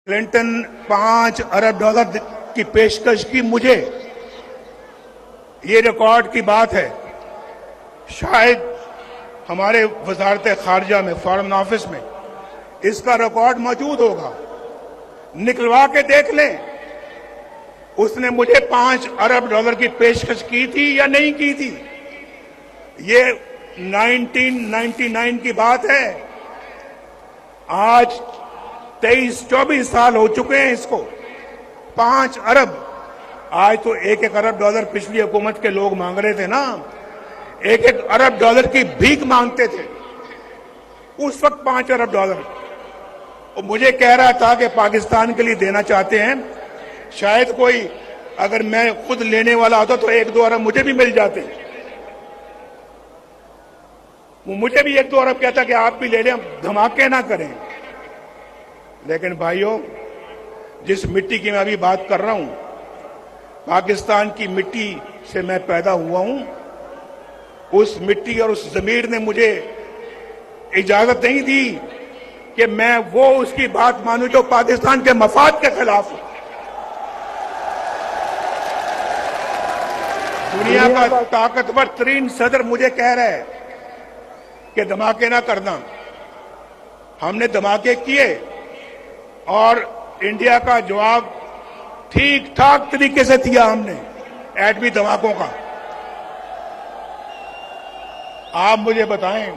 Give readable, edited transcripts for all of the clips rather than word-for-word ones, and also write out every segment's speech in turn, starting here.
Clinton 5 अरब dollar की पेशकश की मुझे, ये रिकॉर्ड की बात है। शायद हमारे वजारत खारजा में, फॉरेन ऑफिस में इसका रिकॉर्ड मौजूद होगा, निकलवा के देख लें। उसने मुझे 5 अरब डॉलर की पेशकश की थी या नहीं की थी। ये 1999 की बात है। आज 23-24 साल हो चुके हैं इसको। 5 अरब, आज तो 1-1 अरब डॉलर पिछली हुकूमत के लोग मांग रहे थे ना, 1-1 अरब डॉलर की भीख मांगते थे उस वक्त। 5 अरब डॉलर और मुझे कह रहा था कि पाकिस्तान के लिए देना चाहते हैं। शायद कोई, अगर मैं खुद लेने वाला होता तो 1-2 अरब मुझे भी मिल जाते। वो मुझे भी 1-2 अरब कहता कि आप भी ले लें, धमाके ना करें। लेकिन भाइयों, जिस मिट्टी की मैं अभी बात कर रहा हूं, पाकिस्तान की मिट्टी से मैं पैदा हुआ हूं। उस मिट्टी और उस जमीर ने मुझे इजाजत नहीं दी कि मैं वो उसकी बात मानूं जो पाकिस्तान के मफाद के खिलाफ हो। दुनिया का ताकतवर तरीन सदर मुझे कह रहा है कि धमाके ना करना। हमने धमाके किए और इंडिया का जवाब ठीक ठाक तरीके से दिया हमने एटमी धमाकों का। आप मुझे बताएं,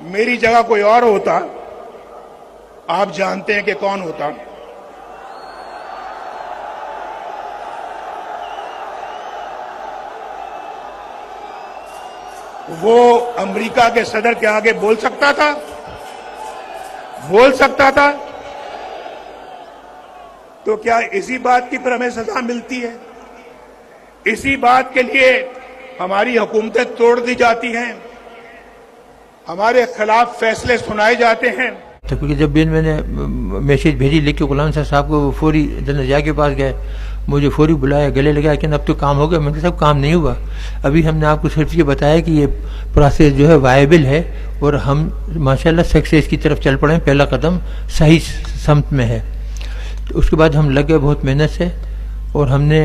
मेरी जगह कोई और होता, आप जानते हैं कि कौन होता। वो अमेरिका के सदर के आगे बोल सकता था, बोल सकता था। तो क्या इसी बात की पर हमें सजा मिलती है? इसी बात के लिए हमारी हुकूमतें तोड़ दी जाती हैं, हमारे खिलाफ फैसले सुनाए जाते हैं। तो क्योंकि जब भी मैंने मैसेज भेजी लिख के गुलाम साहब को, वो फौरी जनरल के पास गए, मुझे फौरी बुलाया, गले लगाया कि अब तो काम हो गया। मैंने कहा सब काम नहीं हुआ, अभी हमने आपको सिर्फ ये बताया कि ये प्रोसेस जो है वायबल है और हम माशाल्लाह सक्सेस की तरफ चल पड़े। पहला कदम सही समत में है। तो उसके बाद हम लग गए बहुत मेहनत से और हमने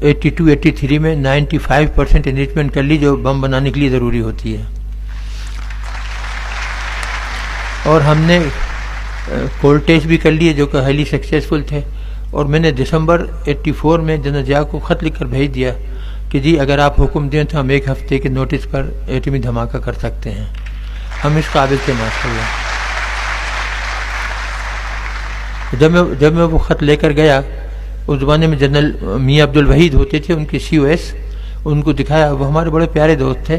82-83 में 95% एनरिचमेंट कर ली, जो बम बनाने के लिए ज़रूरी होती है। और हमने कोल्ड टेस्ट भी कर लिए जो कि हाईली सक्सेसफुल थे। और मैंने दिसंबर 84 में जनरल जिया को ख़त लिखकर भेज दिया कि जी अगर आप हुक्म दें तो हम 1 हफ्ते के नोटिस पर एटमी धमाका कर सकते हैं। हम इस काबिल थे माशाल्लाह। जब मैं वो ख़त लेकर गया, उस ज़माने में जनरल मियाँ अब्दुल वहीद होते थे, उनके COS, उनको दिखाया। वो हमारे बड़े प्यारे दोस्त थे।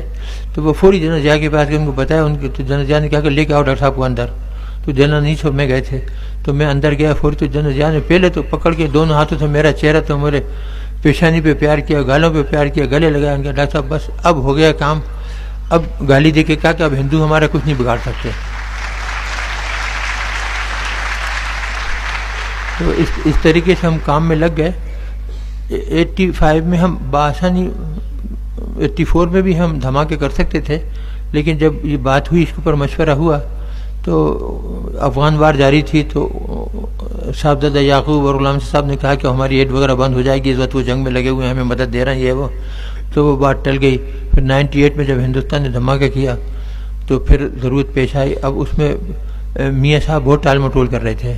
तो वो फौरी जनरल जिया के पास गए, उनको बताया। उनके तो जनरल जिया ने कहा कि लेके आओ डॉक्टर साहब को अंदर। तो जनरल नहीं छोड़ में गए थे, तो मैं अंदर गया फौरी। तो जनरल जिया ने पहले तो पकड़ के दोनों हाथों से मेरा चेहरा, तो मेरे पेशानी पे प्यार किया, गालों पे प्यार किया, गले लगाया। उनका डॉक्टर साहब बस अब हो गया काम। अब गाली दे के कहा कि अब हिंदू हमारा कुछ नहीं बिगाड़ सकते। तो इस तरीके से हम काम में लग गए। 85 में हम बासानी, 84 में भी हम धमाके कर सकते थे, लेकिन जब ये बात हुई, इसके ऊपर मशवरा हुआ, तो अफगान वार जारी थी। तो साहबजादा याकूब और गुलाम साहब ने कहा कि हमारी एड वगैरह बंद हो जाएगी, इस वक्त वो जंग में लगे हुए हैं, हमें मदद दे रहे हैं, ये वो। तो वो बात टल गई। फिर 98 में जब हिंदुस्तान ने धमाका किया तो फिर ज़रूरत पेश आई। अब उसमें मियाँ साहब बहुत टाल मटोल कर रहे थे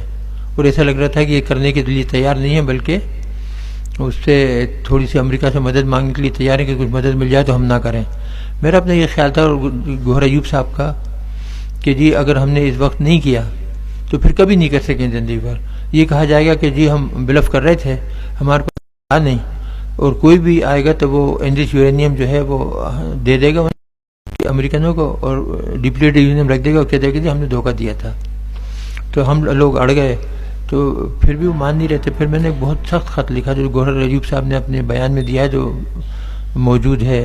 और ऐसा लग रहा था कि ये करने के लिए तैयार नहीं है, बल्कि उससे थोड़ी सी अमेरिका से मदद मांगने के लिए तैयार है कि कुछ मदद मिल जाए तो हम ना करें। मेरा अपना ये ख्याल था और गौहर अयूब साहब का कि जी अगर हमने इस वक्त नहीं किया तो फिर कभी नहीं कर सकें ज़िंदगी भर। ये कहा जाएगा कि जी हम बिलफ कर रहे थे, हमारे पास था नहीं, और कोई भी आएगा तो वो एनरिच यूरेनियम जो है वो दे देगा अमेरिकनों को और डिप्लीटेड यूरेनियम रख देगा और कह देगा जी हमने धोखा दिया था। तो हम लोग अड़ गए। तो फिर भी वो मान नहीं रहे थे। फिर मैंने एक बहुत सख्त ख़त लिखा जो गौहर अयूब साहब ने अपने बयान में दिया है, जो मौजूद है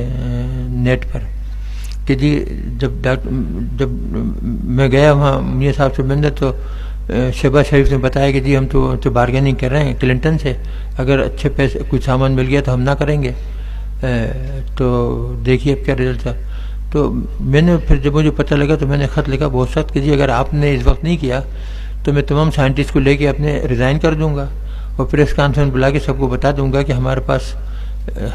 नेट पर, कि जी जब मैं गया वहाँ मियाँ साहब से मिलने, तो शहबाज शरीफ ने बताया कि जी हम तो बारगेनिंग कर रहे हैं क्लिंटन से, अगर अच्छे पैसे कुछ सामान मिल गया तो हम ना करेंगे। तो देखिए अब क्या रिजल्ट था। तो मैंने फिर जब मुझे पता लगा तो मैंने ख़त लिखा बहुत सख्त कि जी अगर आपने इस वक्त नहीं किया तो मैं तमाम साइंटिस्ट को लेके अपने रिज़ाइन कर दूंगा और प्रेस कॉन्फ्रेंस बुला के सबको बता दूंगा कि हमारे पास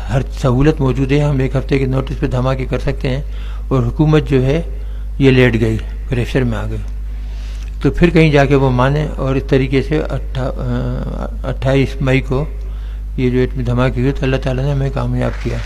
हर सहूलत मौजूद है, हम 1 हफ्ते के नोटिस पे धमाके कर सकते हैं। और हुकूमत जो है ये लेट गई, प्रेशर में आ गई। तो फिर कहीं जाके वो माने और इस तरीके से 28 मई को ये जो धमाके हुए तो अल्लाह ताला ने हमें कामयाब किया।